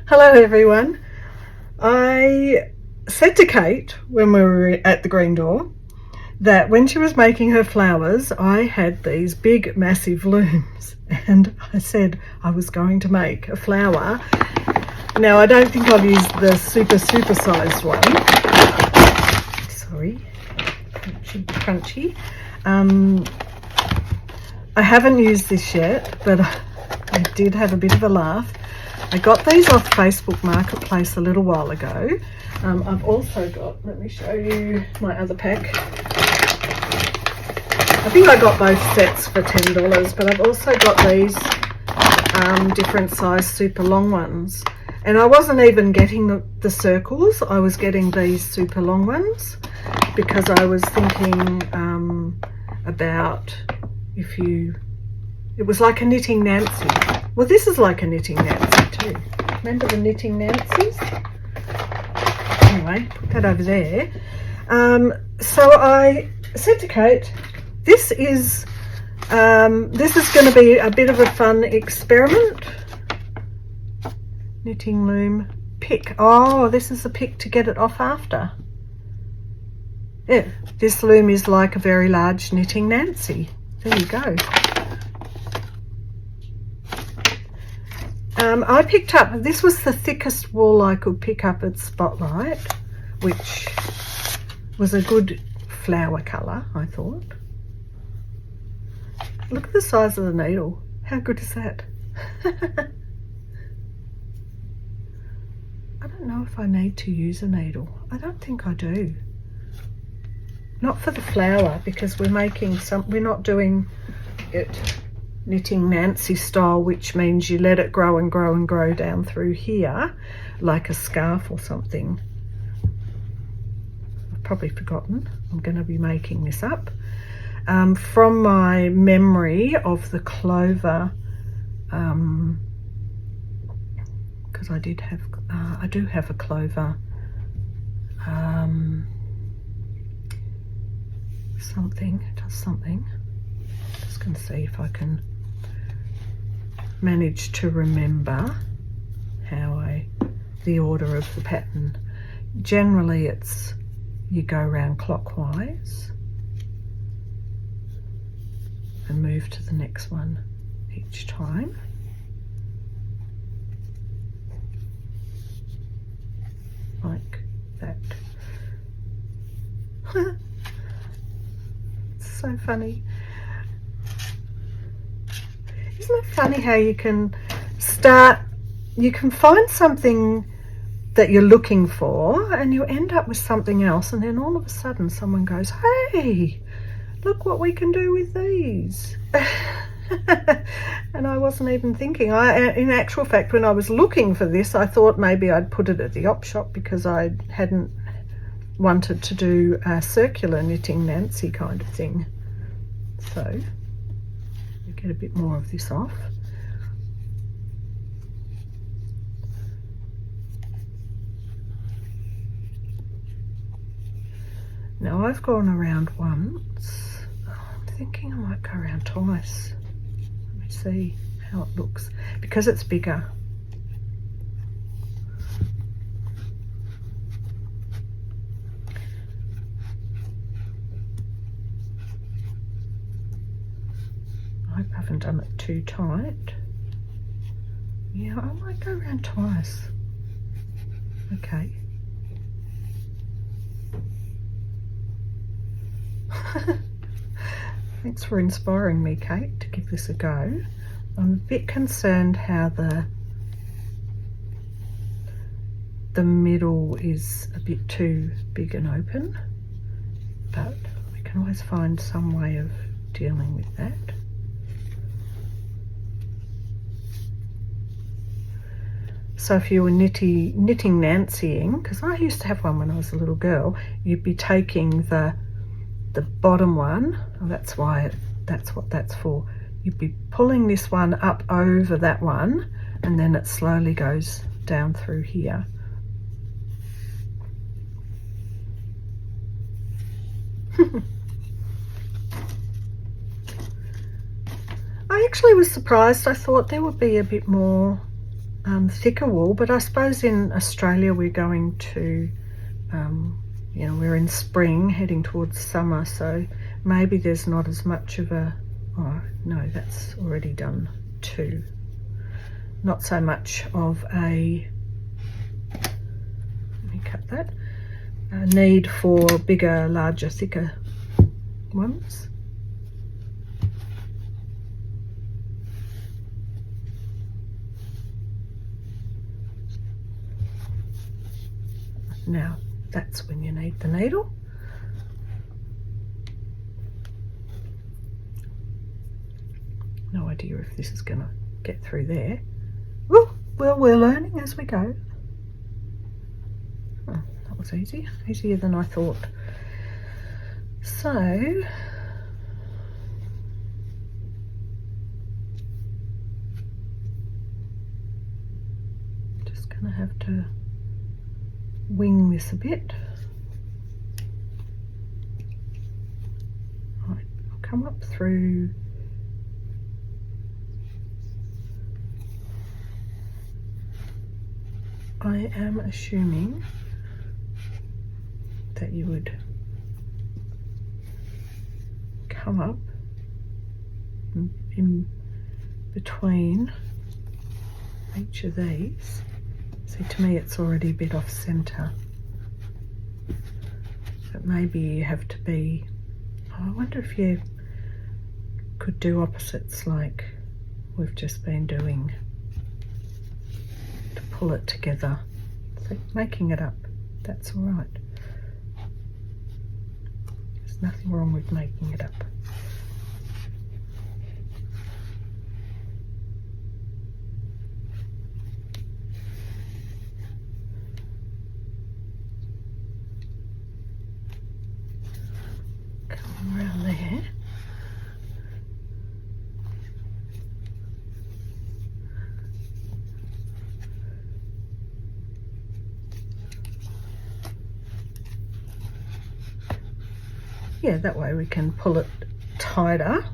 Hello everyone. I said to Kate when we were at the green door that when she was making her flowers I had these big massive looms, and I said I was going to make a flower. Now I don't think I've used the super sized one. Sorry, crunchy. I haven't used this yet, but I did have a bit of a laugh. I got these off Facebook Marketplace a little while ago. I've also got, let me show you my other pack. I think I got both sets for $10, but I've also got these different size super long ones. And I wasn't even getting the circles, I was getting these super long ones because I was thinking about it was like a knitting Nancy. Well, this is like a knitting Nancy too. Remember the knitting Nancy's? Anyway, put that over there. So I said to Kate, this is going to be a bit of a fun experiment. Knitting loom pick. Oh, this is a pick to get it off after. Yeah, this loom is like a very large knitting Nancy. There you go. I picked up, this was the thickest wool I could pick up at Sportlight, which was a good flower colour, I thought. Look at the size of the needle. How good is that? I don't know if I need to use a needle. I don't think I do. Not for the flower, because we're not doing it knitting Nancy style, which means you let it grow and grow and grow down through here like a scarf or something. I've probably forgotten. I'm going to be making this up from my memory of the clover, because I do have a clover something. It does something. Just going to see if I can manage to remember the order of the pattern. Generally it's you go round clockwise and move to the next one each time. Like that. It's so funny. Isn't it funny how you can find something that you're looking for and you end up with something else, and then all of a sudden someone goes, hey, look what we can do with these. And I wasn't even thinking. In actual fact, when I was looking for this, I thought maybe I'd put it at the op shop because I hadn't wanted to do a circular knitting Nancy kind of thing. So get a bit more of this off. Now I've gone around once. I'm thinking I might go around twice. Let me see how it looks, because it's bigger. I haven't done it too tight. Yeah, I might go around twice. Okay. Thanks for inspiring me, Kate, to give this a go. I'm a bit concerned how the middle is a bit too big and open, but we can always find some way of dealing with that. So if you were knitting Nancying, because I used to have one when I was a little girl, you'd be taking the bottom one, that's what that's for. You'd be pulling this one up over that one, and then it slowly goes down through here. I actually was surprised. I thought there would be a bit more thicker wool, but I suppose in Australia we're going to, you know, we're in spring heading towards summer, so maybe there's not as much of a, oh no, that's already done too. Not so much of a, let me cut that, a need for bigger, larger, thicker ones. Now that's when you need the needle. No idea if this is going to get through there. Well, we're learning as we go. Oh, that was easy, easier than I thought. So just going to have to wing this a bit. Right, I'll come up through. I am assuming that you would come up in between each of these. See, to me it's already a bit off centre, but maybe you have to be, oh, I wonder if you could do opposites like we've just been doing, to pull it together. So making it up, that's all right. There's nothing wrong with making it up. Around there. Yeah, that way we can pull it tighter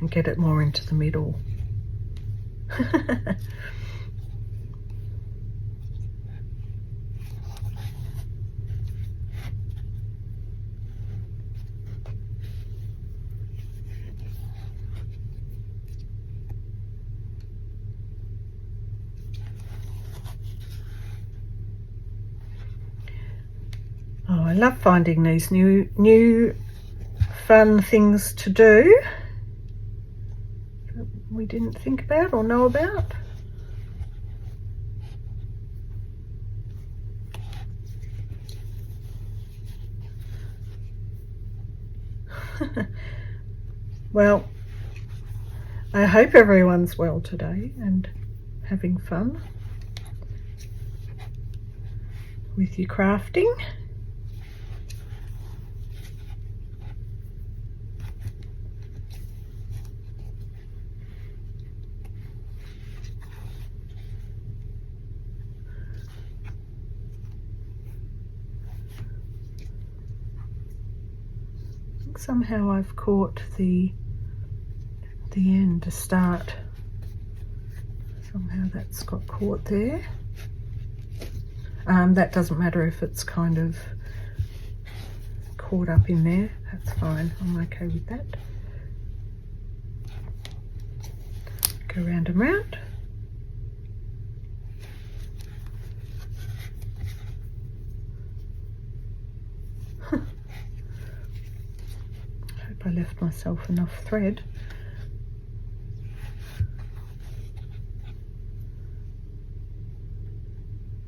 and get it more into the middle. Oh, I love finding these new fun things to do that we didn't think about or know about. Well, I hope everyone's well today and having fun with your crafting. Somehow I've caught the end to start. Somehow that's got caught there. That doesn't matter if it's kind of caught up in there, that's fine, I'm okay with that. Go round and round. I left myself enough thread.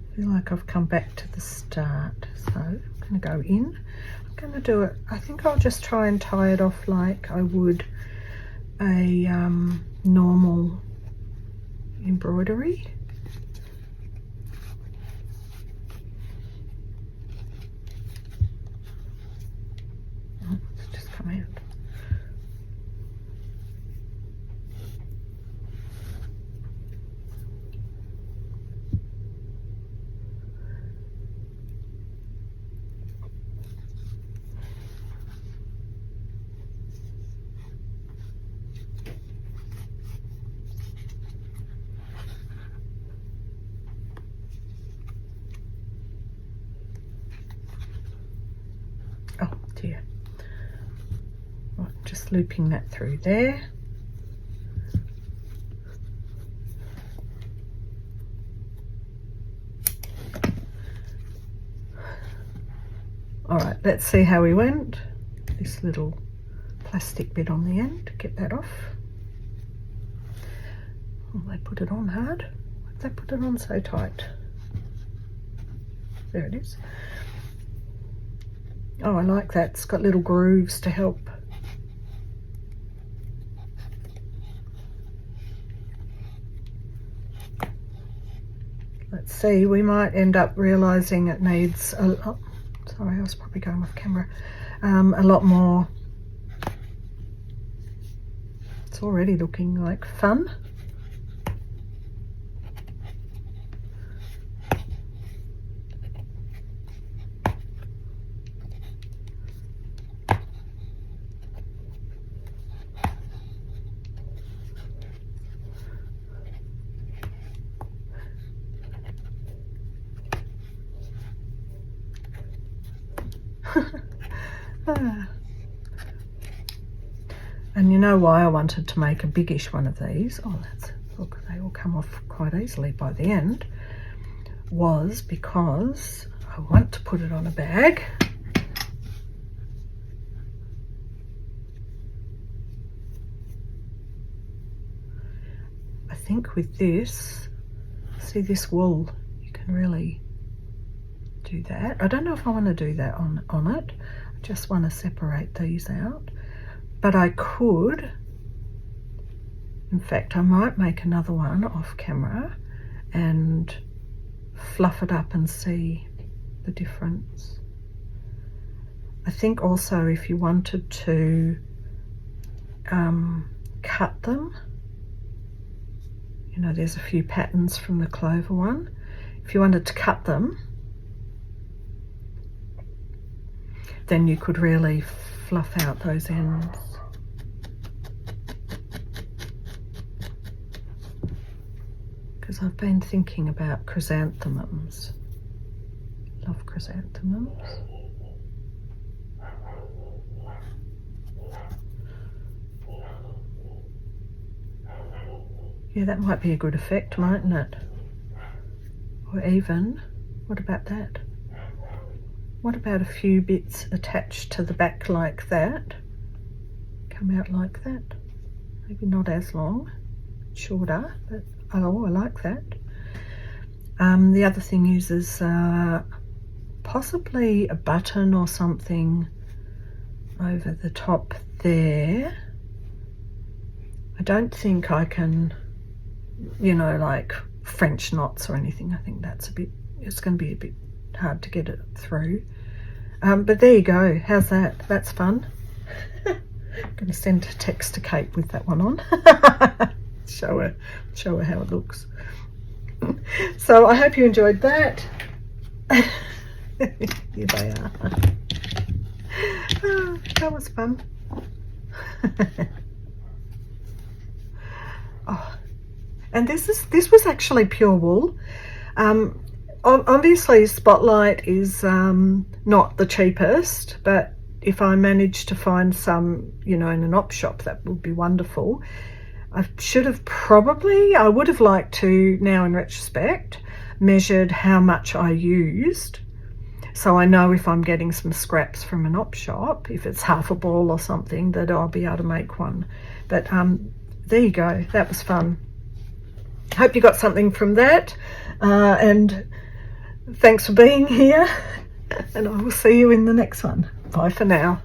I feel like I've come back to the start, so I'm going to go in. I'm going to do it, I think I'll just try and tie it off like I would a normal embroidery. Oh, it's just come out. here. Right, just looping that through there. All right, let's see how we went. This little plastic bit on the end, get that off. Oh, they put it on hard. Why'd they put it on so tight? There it is. Oh, I like that. It's got little grooves to help. Let's see, we might end up realising it needs a, oh, sorry, I was probably going off camera, a lot more. It's already looking like fun. And you know why I wanted to make a biggish one of these? Oh, that's, look, they all come off quite easily by the end. Was because I want to put it on a bag. I think with this, see this wool, you can really do that. I don't know if I want to do that on it. I just want to separate these out. But I could, in fact, I might make another one off camera and fluff it up and see the difference. I think also if you wanted to cut them, you know, there's a few patterns from the clover one. If you wanted to cut them, then you could really fluff out those ends. Because I've been thinking about chrysanthemums. Love chrysanthemums. Yeah, that might be a good effect, mightn't it? Or even, what about that? What about a few bits attached to the back like that? Come out like that. Maybe not as long, shorter, but oh, I like that. The other thing is possibly a button or something over the top there. I don't think I can, you know, like French knots or anything. I think that's a bit, it's going to be a bit hard to get it through. But there you go. How's that? That's fun. I'm going to send a text to Kate with that one on. show her how it looks. So I hope you enjoyed that. Here they are. Oh, that was fun. Oh, and this was actually pure wool. Obviously Sportlight is not the cheapest, but if I manage to find some, you know, in an op shop, that would be wonderful. I would have liked to, now in retrospect, measured how much I used, so I know if I'm getting some scraps from an op shop, if it's half a ball or something, that I'll be able to make one. But there you go, that was fun. Hope you got something from that, and thanks for being here, and I will see you in the next one. Bye for now.